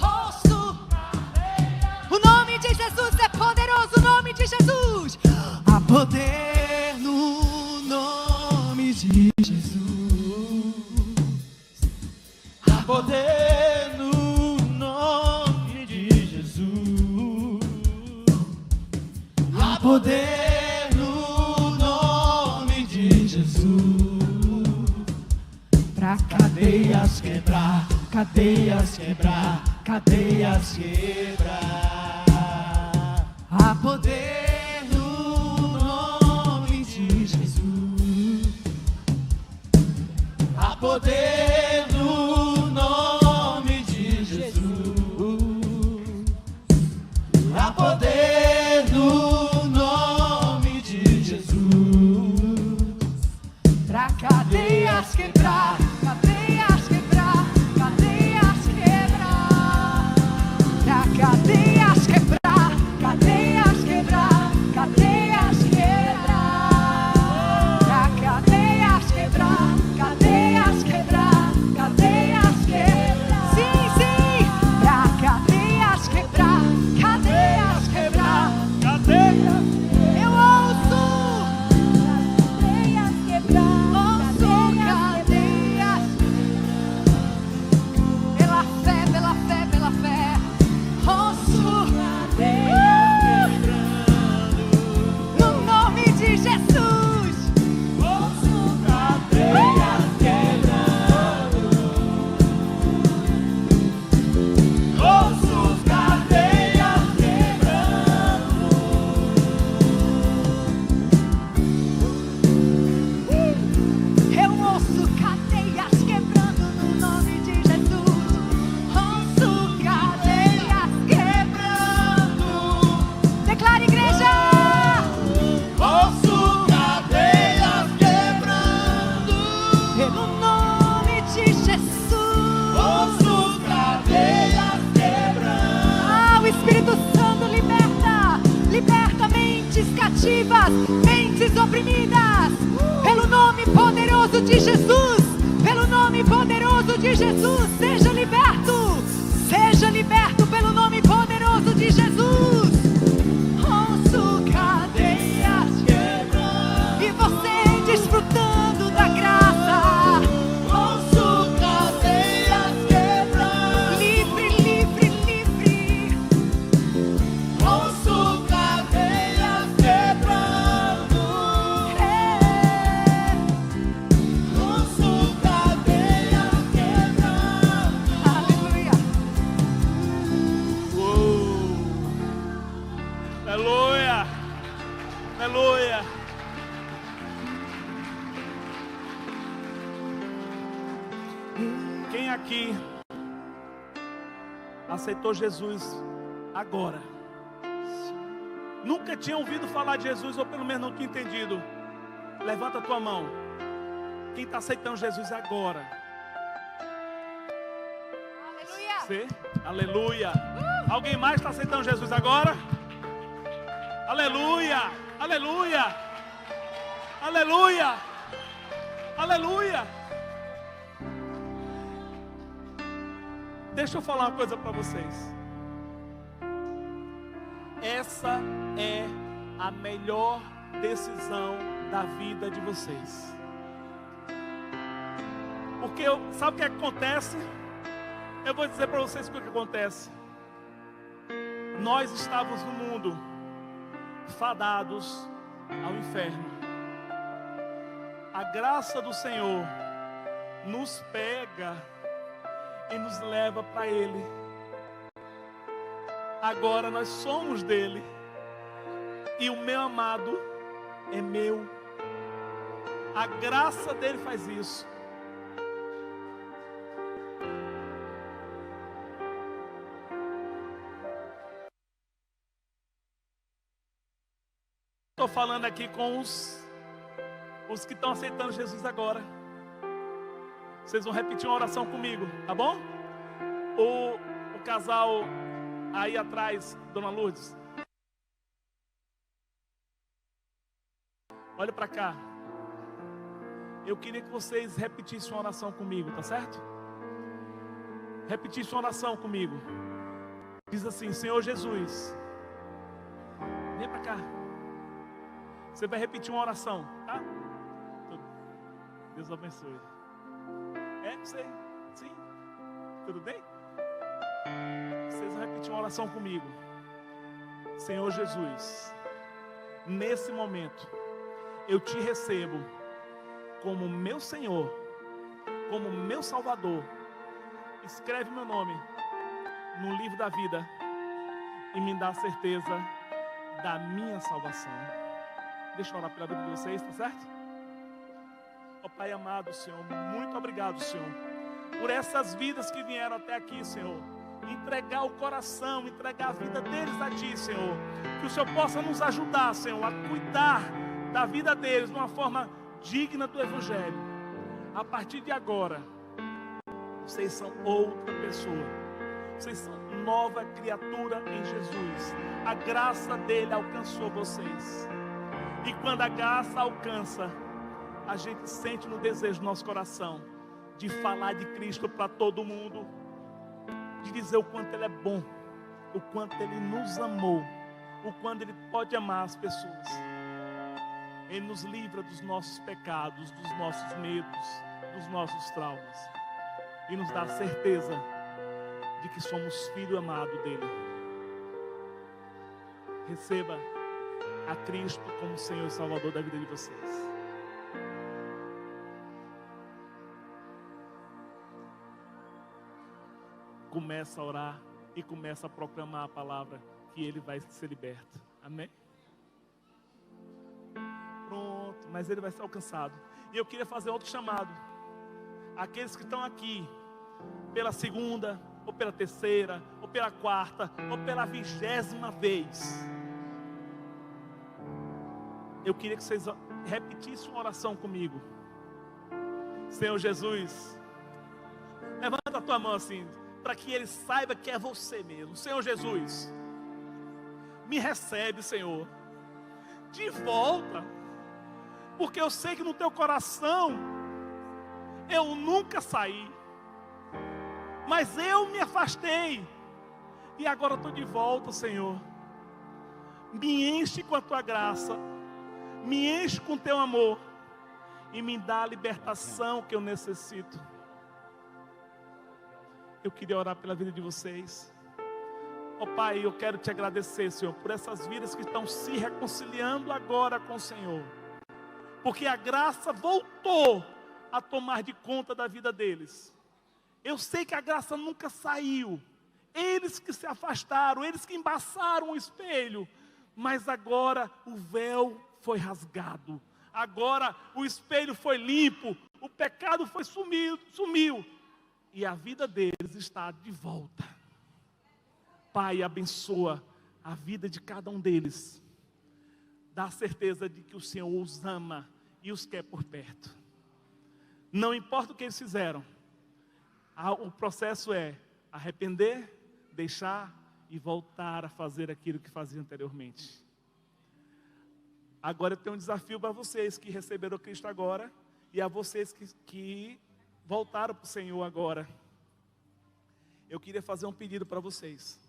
Ouço cadeias. O nome de Jesus é poderoso. O nome de Jesus. Há poder no nome de Jesus. Há poder no nome de Jesus. Há poder no nome de Jesus. Pra cadeias quebrar, cadeias quebrar, cadeias quebrar. Há poder no nome de Jesus. Há poder no nome de Jesus. Há poder no nome de Jesus. Pra cadeias quebrar, cadeias quebrar, cadeias quebrar. Pra cadeias quebrar, cadeias quebrar, cadeias quebrar. Pra cadeias quebrar, cadeias quebrar, cadeias quebrar. Sim, sim. Pra cadeias quebrar, cadeias quebrar. Cadeias. Eu ouço cadeias quebrar, ouço cadeias. Pela fé, pela fé, pela fé. Ouço cadeias quebrando. No nome de Jesus. Ouço cadeias quebrando. Ouço cadeias quebrando. Eu ouço cadeias quebrando no nome de Jesus. Ouço cadeias quebrando. Declara, igreja. Ouço cadeias quebrando. Pelo nome de Jesus. Ouço cadeias quebrando. Ah, o Espírito Santo liberta. Liberta mentes cativas, mentes oprimidas. Pelo nome poderoso de Jesus. Pelo nome poderoso de Jesus. Seja liberto. Seja liberto pelo nome poderoso de Jesus. Ouço cadeias quebrando. E você desfrutando da graça. Ouço cadeias quebrando. Livre, livre, livre. Ouço cadeias quebrando. Ouço cadeias quebrando. aceitou Jesus agora, nunca tinha ouvido falar de Jesus, ou pelo menos não tinha entendido, levanta a tua mão. Quem está aceitando Jesus agora? Aleluia. Você? Aleluia. Alguém mais está aceitando Jesus agora? Aleluia. Aleluia. Aleluia. Aleluia. Deixa eu falar uma coisa para vocês. Essa é a melhor decisão da vida de vocês. Porque sabe o que acontece? Eu vou dizer para vocês o que acontece. Nós estávamos no mundo fadados ao inferno. A graça do Senhor nos pega e nos leva para Ele. Agora nós somos dele. E o meu amado é meu. A graça dele faz isso. Estou falando aqui com os que estão aceitando Jesus agora. Vocês vão repetir uma oração comigo, tá bom? O casal aí atrás, Dona Lourdes, olha para cá. Eu queria que vocês repetissem uma oração comigo, tá certo? Repetissem uma oração comigo. Diz assim: Senhor Jesus, vem para cá. Você vai repetir uma oração, tá? Deus abençoe. Sei, sim, tudo bem? Vocês vão repetir uma oração comigo. Senhor Jesus, nesse momento eu te recebo como meu Senhor, como meu Salvador. Escreve meu nome no livro da vida e me dá a certeza da minha salvação. Deixa eu orar pela vida de vocês, tá certo? Ó Pai amado, Senhor, muito obrigado, Senhor, por essas vidas que vieram até aqui, Senhor. Entregar o coração, entregar a vida deles a Ti, Senhor. Que o Senhor possa nos ajudar, Senhor, a cuidar da vida deles de uma forma digna do Evangelho. A partir de agora, vocês são outra pessoa. Vocês são nova criatura em Jesus. A graça dele alcançou vocês. E quando a graça alcança, a gente sente no desejo do nosso coração de falar de Cristo para todo mundo, de dizer o quanto Ele é bom, o quanto Ele nos amou, o quanto Ele pode amar as pessoas. Ele nos livra dos nossos pecados, dos nossos medos, dos nossos traumas, e nos dá a certeza de que somos filho amado dEle. Receba a Cristo como Senhor e Salvador da vida de vocês. Começa a orar e começa a proclamar a palavra que ele vai ser liberto. Amém? Pronto, mas ele vai ser alcançado. E eu queria fazer outro chamado. Aqueles que estão aqui pela segunda, ou pela terceira, ou pela quarta, ou pela 20ª vez, eu queria que vocês repetissem uma oração comigo. Senhor Jesus, levanta a tua mão assim, para que ele saiba que é você mesmo. Senhor Jesus, me recebe, Senhor, de volta, porque eu sei que no teu coração eu nunca saí, mas eu me afastei, e agora estou de volta, Senhor. Me enche com a tua graça, me enche com o teu amor, e me dá a libertação que eu necessito. Eu queria orar pela vida de vocês. Ó Pai, eu quero te agradecer, Senhor, por essas vidas que estão se reconciliando agora com o Senhor, porque a graça voltou a tomar de conta da vida deles. Eu sei que a graça nunca saiu. Eles que se afastaram, eles que embaçaram o espelho, mas agora o véu foi rasgado. Agora o espelho foi limpo, o pecado foi sumiu, e a vida deles está de volta. Pai, abençoa a vida de cada um deles. Dá a certeza de que o Senhor os ama e os quer por perto. Não importa o que eles fizeram, o processo é arrepender, deixar e voltar a fazer aquilo que fazia anteriormente. Agora eu tenho um desafio para vocês que receberam Cristo agora e a vocês que voltaram para o Senhor agora. Eu queria fazer um pedido para vocês.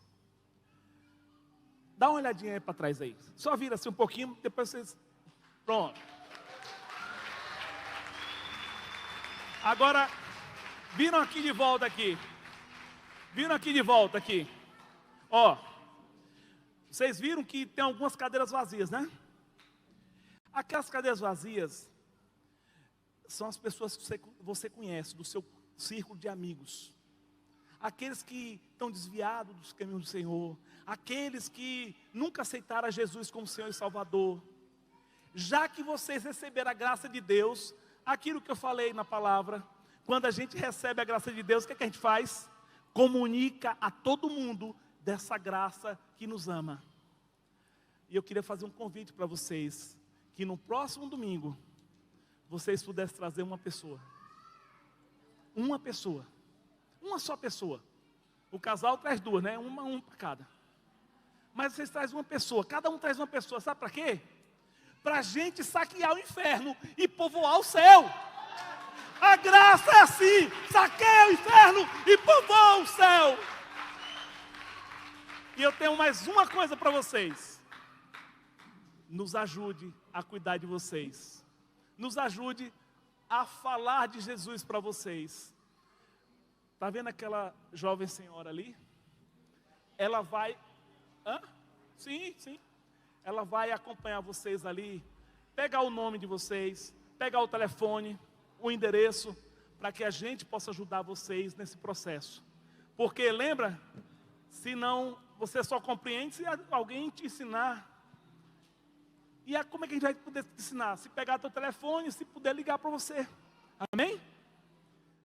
Dá uma olhadinha aí para trás aí. Só vira assim um pouquinho, depois vocês... Pronto. Agora, viram aqui de volta aqui. Viram aqui de volta aqui. Ó, vocês viram que tem algumas cadeiras vazias, né? Aquelas cadeiras vazias são as pessoas que você conhece, do seu círculo de amigos. Aqueles que estão desviados dos caminhos do Senhor. Aqueles que nunca aceitaram a Jesus como Senhor e Salvador. Já que vocês receberam a graça de Deus, aquilo que eu falei na palavra, quando a gente recebe a graça de Deus, o que é que a gente faz? Comunica a todo mundo dessa graça que nos ama. E eu queria fazer um convite para vocês, que no próximo domingo, vocês pudessem trazer uma pessoa. Uma pessoa. Uma só pessoa. O casal traz duas, né? Um para cada. Mas vocês trazem uma pessoa. Cada um traz uma pessoa. Sabe para quê? Para a gente saquear o inferno e povoar o céu. A graça é assim. Saqueia o inferno e povoa o céu. E eu tenho mais uma coisa para vocês. Nos ajude a cuidar de vocês. Nos ajude a falar de Jesus para vocês. Está vendo aquela jovem senhora ali? Ela vai... Sim. Ela vai acompanhar vocês ali, pegar o nome de vocês, pegar o telefone, o endereço, para que a gente possa ajudar vocês nesse processo. Porque lembra, se não, você só compreende se alguém te ensinar. E como é que a gente vai poder te ensinar? Se pegar teu telefone, se puder ligar para você. Amém?